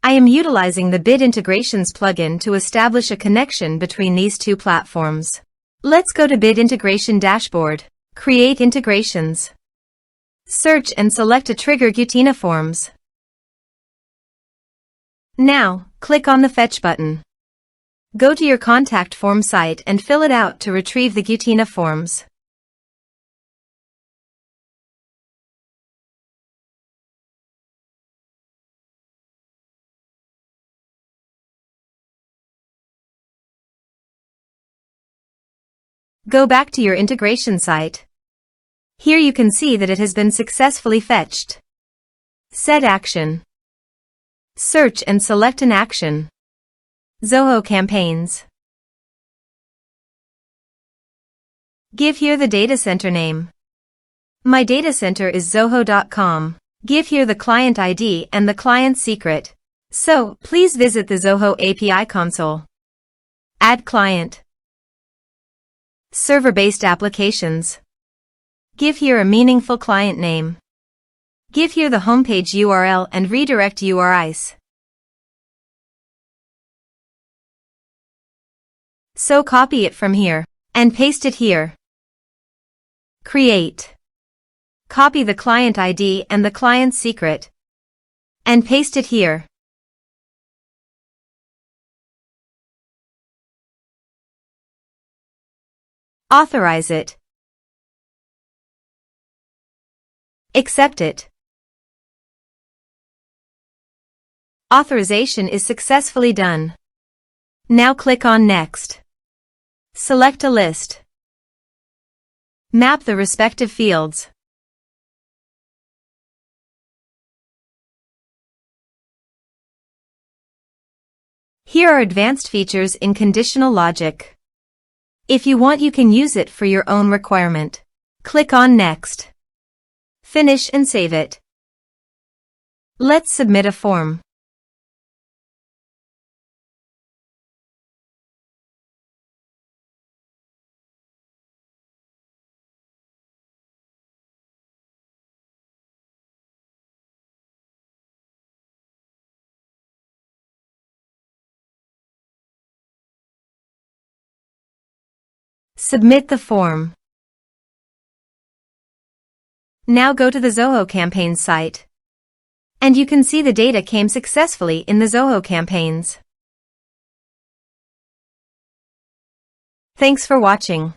I am utilizing the Bit Integrations plugin to establish a connection between these two platforms. Let's go to Bit Integration Dashboard. Create integrations. Search and select a trigger Gutena Forms. Now, click on the Fetch button. Go to your contact form site and fill it out to retrieve the Gutena Forms. Go back to your integration site. Here you can see that it has been successfully fetched. Set action. Search and select an action. Zoho Campaigns. Give here the data center name. My data center is zoho.com. Give here the client ID and the client secret. So, please visit the Zoho API console. Add client. Server-based applications. Give here a meaningful client name. Give here the homepage URL and redirect URIs. So copy it from here and paste it here. Create. Copy the client ID and the client secret and paste it here. Authorize it. Accept it. Authorization is successfully done. Now click on Next. Select a list. Map the respective fields. Here are advanced features in conditional logic. If you want, you can use it for your own requirement. Click on Next. Finish and save it. Let's submit a form. Submit the form. Now go to the Zoho Campaigns site. And you can see the data came successfully in the Zoho Campaigns. Thanks for watching.